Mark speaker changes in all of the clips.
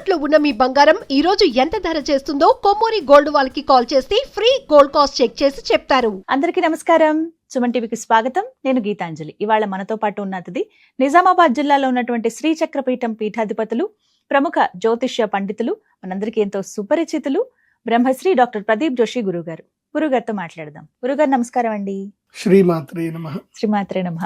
Speaker 1: తాకట్టులో ఉన్న మీ బంగారం ఈ రోజు ఎంత ధర చేస్తుందో కొమ్మూరి గోల్డ్ వాళ్ళకి కాల్ చేస్తే ఫ్రీ గోల్డ్ కాస్ట్ చెక్ చేసి చెప్తారు.
Speaker 2: అందరికీ నమస్కారం. సుమన్ టీవీకి స్వాగతం. నేను గీతాంజలి. ఇవాళ మనతో పాటు ఉన్న అతిథి నిజామాబాద్ జిల్లాలో ఉన్నటువంటి శ్రీచక్రపీఠం పీఠాధిపతులు, ప్రముఖ జ్యోతిష్య పండితులు, మనందరికీ ఎంతో సుపరిచితులు, బ్రహ్మశ్రీ డాక్టర్ ప్రదీప్ జోషి గురుగారు. గురుగారితో మాట్లాడదాం. గురుగారు నమస్కారం అండి.
Speaker 3: శ్రీమాత్రే నమః.
Speaker 2: శ్రీమాత్రే నమః.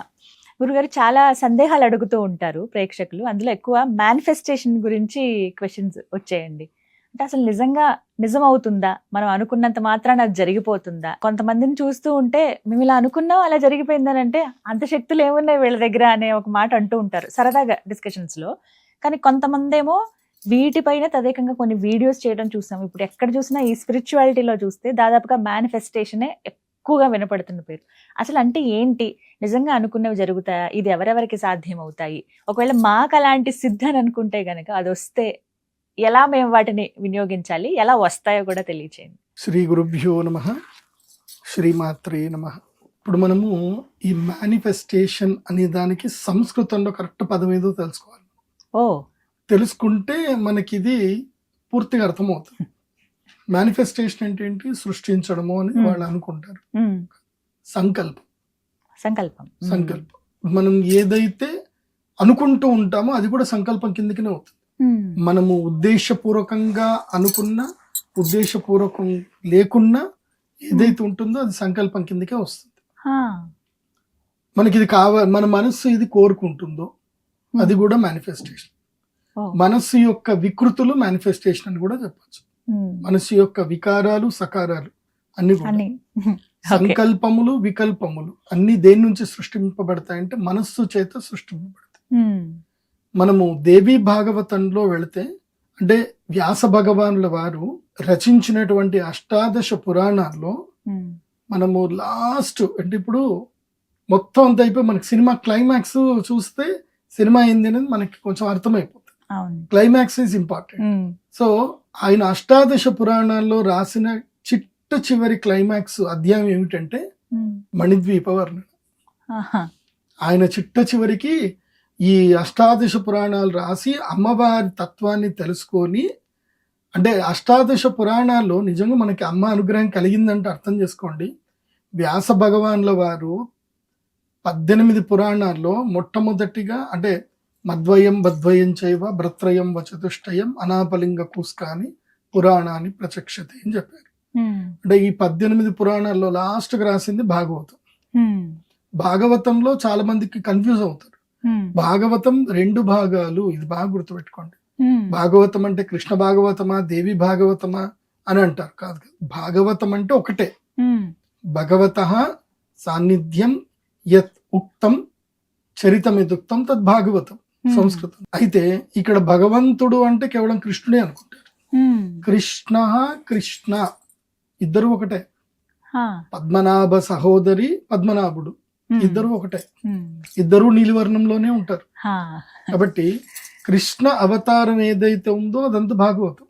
Speaker 2: గురుగారు, చాలా సందేహాలు అడుగుతూ ఉంటారు ప్రేక్షకులు. అందులో ఎక్కువ మేనిఫెస్టేషన్ గురించి క్వశ్చన్స్ వచ్చాయండి. అంటే అసలు నిజంగా నిజం అవుతుందా? మనం అనుకున్నంత మాత్రాన అది జరిగిపోతుందా? కొంతమందిని చూస్తూ ఉంటే మేము ఇలా అనుకున్నాం, అలా జరిగిపోయిందని, అంటే అంత శక్తులు ఏమున్నాయి వీళ్ళ దగ్గర అనే ఒక మాట అంటూ ఉంటారు సరదాగా డిస్కషన్స్ లో. కానీ కొంతమంది ఏమో వీటిపైన తదేకంగా కొన్ని వీడియోస్ చేయడం చూసాం. ఇప్పుడు ఎక్కడ చూసినా ఈ స్పిరిచువాలిటీలో చూస్తే దాదాపుగా మేనిఫెస్టేషనే ఎక్కువగా వినపడుతున్న పేరు. అసలు అంటే ఏంటి? నిజంగా అనుకున్నవి జరుగుతాయా? ఇది ఎవరెవరికి సాధ్యం అవుతాయి? ఒకవేళ మాకు అలాంటి సిద్ధి అని అనుకుంటే గనక అది వస్తే ఎలా మేము వాటిని వినియోగించాలి, ఎలా వస్తాయో కూడా తెలియచేయండి.
Speaker 3: శ్రీ గురుభ్యో నమః. శ్రీమాత్రే నమః. ఇప్పుడు మనము ఈ మేనిఫెస్టేషన్ అనే దానికి సంస్కృతంలో కరెక్ట్ పదం ఏదో తెలుసుకోవాలి. తెలుసుకుంటే మనకి ఇది పూర్తిగా అర్థమవుతుంది. మేనిఫెస్టేషన్ అంటే ఏంటి? సృష్టించడము అని వాళ్ళు అనుకుంటారు. సంకల్పం. సంకల్పం మనం ఏదైతే అనుకుంటూ ఉంటామో అది కూడా సంకల్పం కిందకినే అవుతుంది. మనము ఉద్దేశపూర్వకంగా అనుకున్నా, ఉద్దేశపూర్వకం లేకున్నా ఏదైతే ఉంటుందో అది సంకల్పం కిందకే వస్తుంది. మనకి ఇది మన మనస్సు ఇది కోరుకుంటుందో అది కూడా మేనిఫెస్టేషన్. మనస్సు యొక్క వికృతులు మేనిఫెస్టేషన్ అని కూడా చెప్పచ్చు. మనస్సు యొక్క వికారాలు, సకారాలు అన్ని కూడా, సంకల్పములు, వికల్పములు అన్ని దేని నుంచి సృష్టింపబడతాయంటే మనస్సు చేత సృష్టింపబడతాయి. మనము దేవీ భాగవతంలో వెళితే, అంటే వ్యాస భగవానుల వారు రచించినటువంటి అష్టాదశ పురాణాల్లో మనము లాస్ట్ అంటే ఇప్పుడు మొత్తం అంత అయిపోయి మనకి సినిమా క్లైమాక్స్ చూస్తే సినిమా ఏంది అనేది మనకి కొంచెం అర్థమైపోతుంది. Climax is important. సో ఆయన అష్టాదశ పురాణాల్లో రాసిన చిట్ట చివరి క్లైమాక్స్ అధ్యాయం ఏమిటంటే మణిద్వీప వర్ణన. ఆయన చిట్ట చివరికి ఈ అష్టాదశ పురాణాలు రాసి అమ్మవారి తత్వాన్ని తెలుసుకొని, అంటే అష్టాదశ పురాణాల్లో నిజంగా మనకి అమ్మ అనుగ్రహం కలిగిందంటే అర్థం చేసుకోండి. వ్యాస భగవాన్ల వారు 18 పురాణాల్లో మొట్టమొదటిగా, అంటే మద్వయం బద్వయం చైవ భ్రత్రయం వచతుష్టయం అనాపలింగ కూస్కాని పురాణాన్ని ప్రచక్షతే అని చెప్పారు. అంటే ఈ 18 పురాణాల్లో లాస్ట్కి రాసింది భాగవతం. భాగవతంలో చాలా మందికి కన్ఫ్యూజ్ అవుతారు. భాగవతం 2 భాగాలు, ఇది బాగా గుర్తుపెట్టుకోండి. భాగవతం అంటే కృష్ణ భాగవతమా, దేవి భాగవతమా అని అంటారు. కాదు, భాగవతం అంటే ఒకటే. భగవతః సాన్నిధ్యం యత్ ఉక్తం చరితమిదుక్తం తద్ భాగవతం సంస్కృతం. అయితే ఇక్కడ భగవంతుడు అంటే కేవలం కృష్ణుడే అనుకుంటారు. కృష్ణ ఇద్దరు ఒకటే. పద్మనాభ సహోదరి పద్మనాభుడు ఇద్దరు ఒకటే. ఇద్దరు నీలివర్ణంలోనే ఉంటారు. కాబట్టి కృష్ణ అవతారం ఏదైతే ఉందో అదంతా భాగవతం.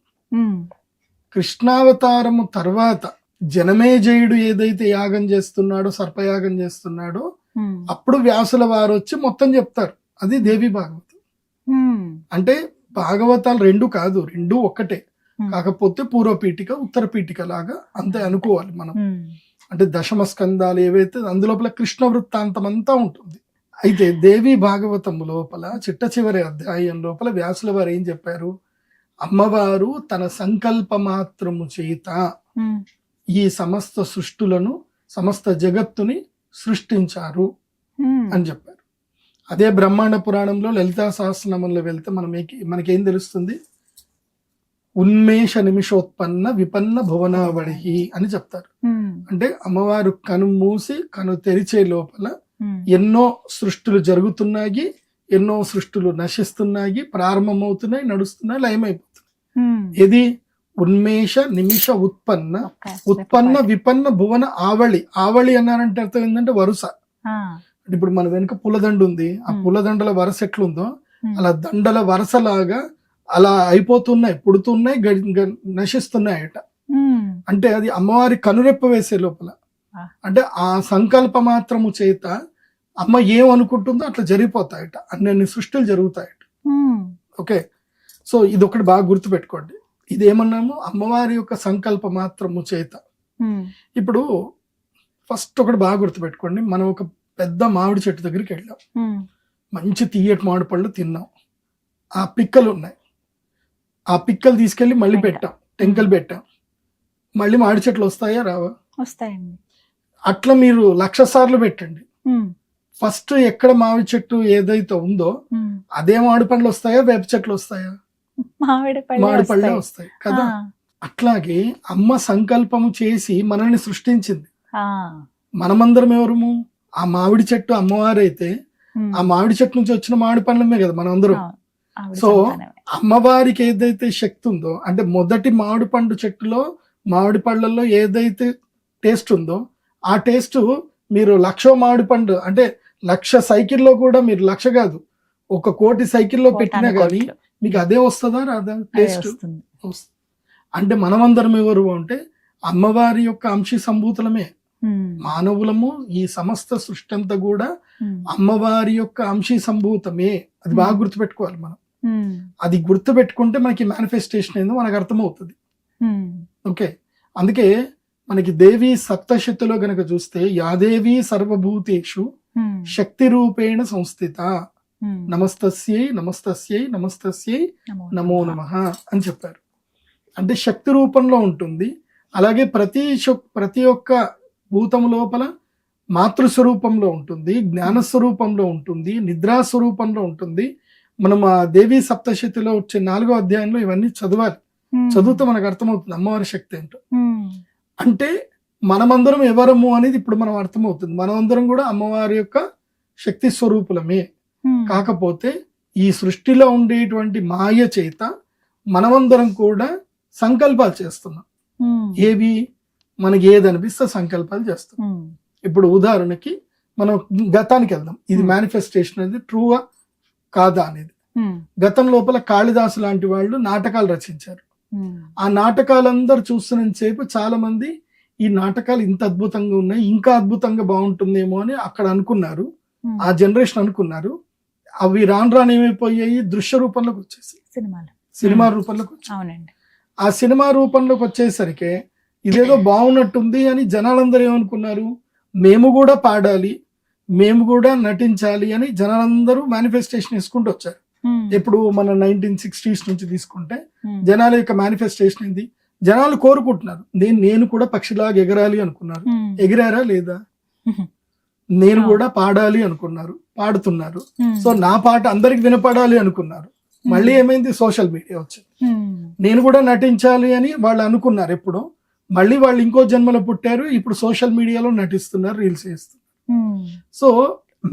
Speaker 3: కృష్ణావతారము తర్వాత జనమేజయుడు ఏదైతే యాగం చేస్తున్నాడో, సర్పయాగం చేస్తున్నాడో, అప్పుడు వ్యాసుల వారు వచ్చి మొత్తం చెప్తారు. అది దేవి భాగవతం. అంటే భాగవతాలు 2 కాదు, 2 ఒక్కటే. కాకపోతే పూర్వపీఠిక, ఉత్తర పీఠిక లాగా అంతే అనుకోవాలి మనం. అంటే దశమ స్కందాలు ఏవైతే అందులోపల కృష్ణ వృత్తాంతం అంతా ఉంటుంది. అయితే దేవి భాగవతం లోపల చిట్ట చివరి అధ్యాయం లోపల వ్యాసుల వారు ఏం చెప్పారు? అమ్మవారు తన సంకల్ప మాత్రము చేత ఈ సమస్త సృష్టులను, సమస్త జగత్తుని సృష్టించారు అని చెప్పారు. అదే బ్రహ్మాండ పురాణంలో లలితా సహస్రనామంలో వెళ్తే మనకేం తెలుస్తుంది? ఉన్మేష నిమిషోత్పన్న విపన్న భువనావళి అని చెప్తారు. అంటే అమ్మవారు కను మూసి కను తెరిచే లోపల ఎన్నో సృష్టులు జరుగుతున్నాయి, ఎన్నో సృష్టులు నశిస్తున్నాయి, ప్రారంభమవుతున్నాయి, నడుస్తున్నాయి, లయమైపోతున్నాయి. ఇది ఉన్మేష నిమిష ఉత్పన్న విపన్న భువన ఆవళి. ఆవళి అన్నారంటే అర్థం ఏంటంటే వరుస. ఇప్పుడు మన వెనుక పూలదండ ఉంది, ఆ పూలదండల వరుస ఎట్లుందో అలా దండల వరుసలాగా అలా అయిపోతున్నాయి, పుడుతున్నాయి, నశిస్తున్నాయట. అంటే అది అమ్మవారి కనురెప్ప వేసే లోపల, అంటే ఆ సంకల్ప మాత్రము చేత అమ్మ ఏమనుకుంటుందో అట్లా జరిగిపోతాయట. అన్ని సృష్టిలు జరుగుతాయట. ఓకే, సో ఇది ఒకటి బాగా గుర్తుపెట్టుకోండి. ఇది ఏమన్నాము, అమ్మవారి యొక్క సంకల్ప మాత్రము చేత. ఇప్పుడు ఫస్ట్ ఒకటి బాగా గుర్తుపెట్టుకోండి, మనం ఒక పెద్ద మామిడి చెట్టు దగ్గరికి వెళ్ళాం, మంచి తీయటి మామిడి పళ్ళు తిన్నాం, ఆ పిక్కలు ఉన్నాయి, ఆ పిక్కలు తీసుకెళ్లి మళ్ళీ పెట్టాం, టెంకలు పెట్టాం, మళ్ళీ మామిడి చెట్లు వస్తాయా రావా?
Speaker 2: వస్తాయండి.
Speaker 3: అట్లా మీరు 1,00,000 సార్లు పెట్టండి. ఫస్ట్ ఎక్కడ మామిడి చెట్టు ఏదైతే ఉందో అదే మామిడి పండ్లు వస్తాయా, వేప చెట్లు వస్తాయా?
Speaker 2: మామిడి
Speaker 3: పళ్ళే వస్తాయి కదా. అట్లాగే అమ్మ సంకల్పము చేసి మనల్ని సృష్టించింది. మనమందరం ఎవరము? ఆ మామిడి చెట్టు అమ్మవారైతే ఆ మామిడి చెట్టు నుంచి వచ్చిన మామిడి పండ్లమే కదా మనం అందరం. సో అమ్మవారికి ఏదైతే శక్తి ఉందో, అంటే మొదటి మామిడి పండు చెట్టులో మామిడి పళ్ళల్లో ఏదైతే టేస్ట్ ఉందో ఆ టేస్ట్ మీరు 1,00,000 మామిడి పండు అంటే 1,00,000 సైకిల్లో కూడా మీరు 1,00,000 కాదు 1,00,00,000 సైకిల్లో పెట్టినా కానీ మీకు అదే వస్తుందా రాదా? టేస్ట్ వస్తుంది. అంటే మనమందరం ఎవరు అంటే అమ్మవారి యొక్క అంశీ సంభూతులమే. మానవులము ఈ సమస్త సృష్టి అంతా కూడా అమ్మవారి యొక్క అంశీ సంభూతమే. అది బాగా గుర్తుపెట్టుకోవాలి మనం. అది గుర్తుపెట్టుకుంటే మనకి మేనిఫెస్టేషన్ ఏందో మనకు అర్థమవుతుంది. ఓకే, అందుకే మనకి దేవి సప్తశక్తిలో గనక చూస్తే యాదేవి సర్వభూతేషు శక్తి రూపేణ సంస్థిత నమస్తస్యై నమస్తస్యై నమస్తస్యై నమో నమః అని చెప్పారు. అంటే శక్తి రూపంలో ఉంటుంది. అలాగే ప్రతి ఒక్క భూతం లోపల మాతృస్వరూపంలో ఉంటుంది, జ్ఞానస్వరూపంలో ఉంటుంది, నిద్రాస్వరూపంలో ఉంటుంది. మనం ఆ దేవి సప్తశతిలో వచ్చే 4వ అధ్యాయంలో ఇవన్నీ చదవాలి. చదివితే మనకు అర్థమవుతుంది అమ్మవారి శక్తి ఏంటో. అంటే మనమందరం ఎవరము అనేది ఇప్పుడు మనం అర్థమవుతుంది. మనమందరం కూడా అమ్మవారి యొక్క శక్తి స్వరూపులమే. కాకపోతే ఈ సృష్టిలో ఉండేటువంటి మాయ చేత మనమందరం కూడా సంకల్పాలు చేస్తున్నాం. ఏవి మనకి ఏది అనిపిస్తే సంకల్పాలు చేస్తాం. ఇప్పుడు ఉదాహరణకి మనం గతానికి వెళ్దాం. ఇది మేనిఫెస్టేషన్ అనేది ట్రూవా కాదా అనేది. గతం లోపల కాళిదాసు లాంటి వాళ్ళు నాటకాలు రచించారు. ఆ నాటకాలందరూ చూస్తున్నంత సేపు చాలా మంది ఈ నాటకాలు ఇంత అద్భుతంగా ఉన్నాయి, ఇంకా అద్భుతంగా బాగుంటుందేమో అని అక్కడ అనుకున్నారు. ఆ జనరేషన్ అనుకున్నారు. అవి రాను రాను ఏమైపోయాయి, దృశ్య రూపంలోకి వచ్చేసి సినిమా రూపంలోకి వచ్చాయి. ఆ సినిమా రూపంలోకి వచ్చేసరికి ఇదేదో బాగున్నట్టుంది అని జనాలందరూ ఏమనుకున్నారు, మేము కూడా పాడాలి, మేము కూడా నటించాలి అని జనాలందరూ మేనిఫెస్టేషన్ వేసుకుంటూ వచ్చారు. ఎప్పుడు మన 1960s నుంచి తీసుకుంటే జనాల యొక్క మేనిఫెస్టేషన్ ఏంది, జనాలు కోరుకుంటున్నారు నేను కూడా పక్షిలాగా ఎగరాలి అనుకున్నారు. ఎగిరారా లేదా? నేను కూడా పాడాలి అనుకున్నారు, పాడుతున్నారు. సో నా పాట అందరికి వినపడాలి అనుకున్నారు. మళ్ళీ ఏమైంది, సోషల్ మీడియా వచ్చింది. నేను కూడా నటించాలి అని వాళ్ళు అనుకున్నారు ఎప్పుడో. మళ్ళీ వాళ్ళు ఇంకో జన్మలో పుట్టారు, ఇప్పుడు సోషల్ మీడియాలో నటిస్తున్నారు, రీల్స్ చేస్తున్నారు. సో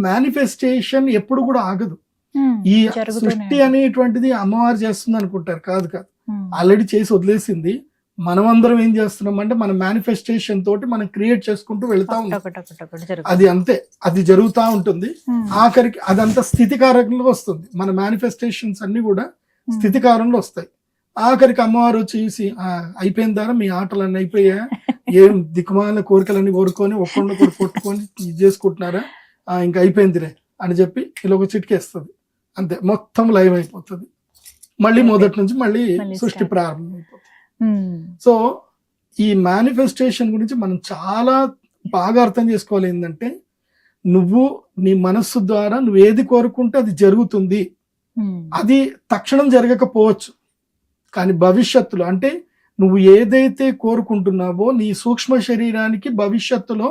Speaker 3: మేనిఫెస్టేషన్ ఎప్పుడు కూడా ఆగదు. ఈ సృష్టి అనేటువంటిది అమ్మవారు చేస్తుంది అనుకుంటారు, కాదు కాదు, ఆల్రెడీ చేసి వదిలేసింది. మనమందరం ఏం చేస్తున్నాం అంటే మన మేనిఫెస్టేషన్ తోటి మనం క్రియేట్ చేసుకుంటూ వెళ్తా ఉంటాం. అది అంతే, అది జరుగుతూ ఉంటుంది. ఆఖరికి అదంతా స్థితికారకంలో వస్తుంది. మన మేనిఫెస్టేషన్స్ అన్ని కూడా స్థితికారంలో వస్తాయి. ఆఖరికి అమ్మవారు వచ్చేసి అయిపోయిందా మీ ఆటలన్నీ అయిపోయా, ఏం దిక్కుమాల కోరికలన్నీ కోరుకొని ఒక్కొక్కరు కొట్టుకొని ఇది చేసుకుంటున్నారా, ఇంకా అయిపోయిందిరే అని చెప్పి ఇలా ఒక చిటికేస్తుంది. అంతే, మొత్తం లైవ్ అయిపోతుంది. మళ్ళీ మొదటి నుంచి మళ్ళీ సృష్టి ప్రారంభం అయిపోతుంది. సో ఈ మేనిఫెస్టేషన్ గురించి మనం చాలా బాగా అర్థం చేసుకోవాలి. ఏంటంటే నువ్వు నీ మనస్సు ద్వారా నువ్వు ఏది కోరుకుంటే అది జరుగుతుంది. అది తక్షణం జరగకపోవచ్చు, కానీ భవిష్యత్తులో అంటే నువ్వు ఏదైతే కోరుకుంటున్నావో నీ సూక్ష్మ శరీరానికి భవిష్యత్తులో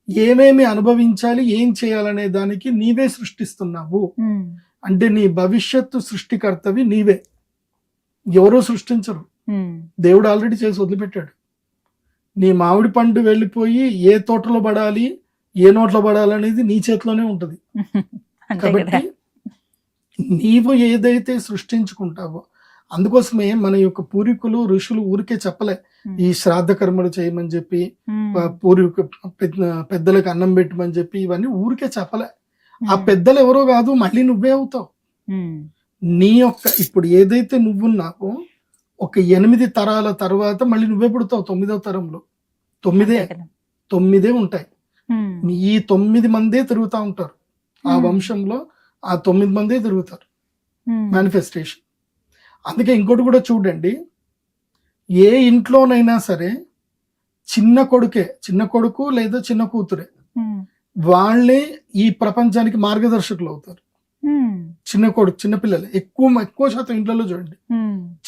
Speaker 3: ఏమేమి అనుభవించాలి, ఏం చేయాలనే దానికి నీవే సృష్టిస్తున్నావు. అంటే నీ భవిష్యత్తు సృష్టికర్తవి నీవే, ఎవరో సృష్టించరు. దేవుడు ఆల్రెడీ చేసి వదిలిపెట్టాడు. నీ మామిడి పండు వెళ్ళిపోయి ఏ తోటలో పడాలి, ఏ నోట్లో పడాలి అనేది నీ చేతిలోనే ఉంటది. కాబట్టి నీవు ఏదైతే సృష్టించుకుంటావో, అందుకోసమే మన యొక్క పూర్వీకులు ఋషులు ఊరికే చెప్పలే ఈ శ్రాద్ధ కర్మలు చేయమని చెప్పి, పెద్దలకు అన్నం పెట్టమని చెప్పి, ఇవన్నీ ఊరికే చెప్పలే. ఆ పెద్దలు ఎవరో కాదు, మళ్ళీ నువ్వే అవుతావు. నీ యొక్క ఇప్పుడు ఏదైతే నువ్వున్నావో ఒక 8 తరాల తర్వాత మళ్ళీ నువ్వే పుడతావు. 9వ తరంలో 9 ఉంటాయి. ఈ 9 మందే తిరుగుతూ ఉంటారు. ఆ వంశంలో ఆ 9 మందే తిరుగుతారు. మేనిఫెస్టేషన్ అందుకే ఇంకోటి కూడా చూడండి, ఏ ఇంట్లోనైనా సరే చిన్న కొడుకు లేదా చిన్న కూతురే వాళ్ళే ఈ ప్రపంచానికి మార్గదర్శకులు అవుతారు. చిన్న పిల్లలే ఎక్కువ శాతం ఇంట్లో చూడండి,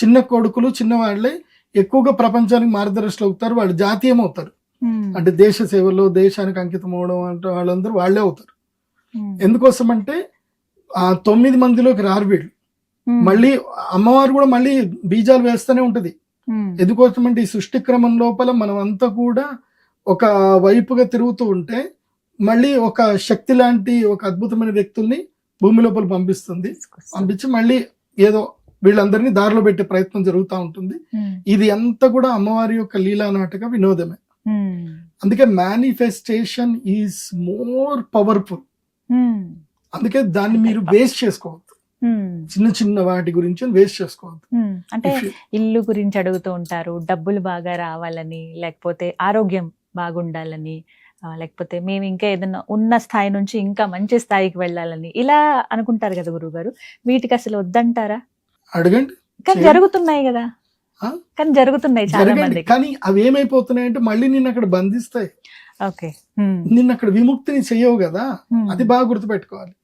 Speaker 3: చిన్న కొడుకులు చిన్న వాళ్ళే ఎక్కువగా ప్రపంచానికి మార్గదర్శకులు అవుతారు. వాళ్ళు జాతీయం అవుతారు, అంటే దేశ సేవలో దేశానికి అంకితం అవడం అంటే వాళ్ళందరూ వాళ్ళే అవుతారు. ఎందుకోసం అంటే ఆ 9 మందిలోకి రారు వీళ్ళు. మళ్ళీ అమ్మవారు కూడా మళ్ళీ బీజాలు వేస్తూనే ఉంటది. ఎందుకోసం అంటే ఈ సృష్టి క్రమం లోపల మనం అంతా కూడా ఒక వైపుగా తిరుగుతూ ఉంటే మళ్ళీ ఒక శక్తి లాంటి ఒక అద్భుతమైన వ్యక్తుల్ని భూమి లోపల పంపించి మళ్ళీ ఏదో వీళ్ళందరినీ దారిలో పెట్టే ప్రయత్నం జరుగుతూ ఉంటుంది. ఇది అంతా కూడా అమ్మవారి యొక్క లీలా నాటక వినోదమే. అందుకే మేనిఫెస్టేషన్ ఈజ్ మోర్ పవర్ఫుల్. అందుకే దాన్ని మీరు వేస్ట్ చేసుకోవద్దు, చిన్న వాటి గురించి వేస్ట్ చేసుకోవద్దు.
Speaker 2: అంటే ఇల్లు గురించి అడుగుతూ ఉంటారు, డబ్బులు బాగా రావాలని, లేకపోతే ఆరోగ్యం బాగుండాలని, లేకపోతే మేము ఇంకా ఏదైనా ఉన్న స్థాయి నుంచి ఇంకా మంచి స్థాయికి వెళ్ళాలని ఇలా అనుకుంటారు కదా గురుగారు. వీటికి అసలు వద్దంటారా?
Speaker 3: అడగండి.
Speaker 2: కానీ జరుగుతున్నాయి కదా, కానీ జరుగుతున్నాయి చాలా మంది.
Speaker 3: కానీ అవి ఏమైపోతున్నాయి అంటే మళ్ళీ నిన్ను అక్కడ బంధిస్తాయి.
Speaker 2: ఓకే,
Speaker 3: నిన్ను అక్కడ విముక్తిని చెయ్యవు కదా, అది బాగా గుర్తుపెట్టుకోవాలి.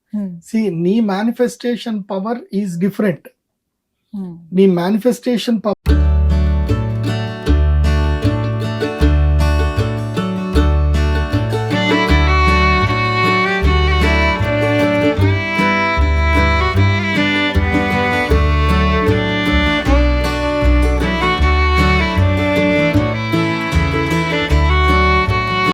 Speaker 3: నీ మేనిఫెస్టేషన్ పవర్ ఈజ్ డిఫరెంట్. నీ మేనిఫెస్టేషన్ పవర్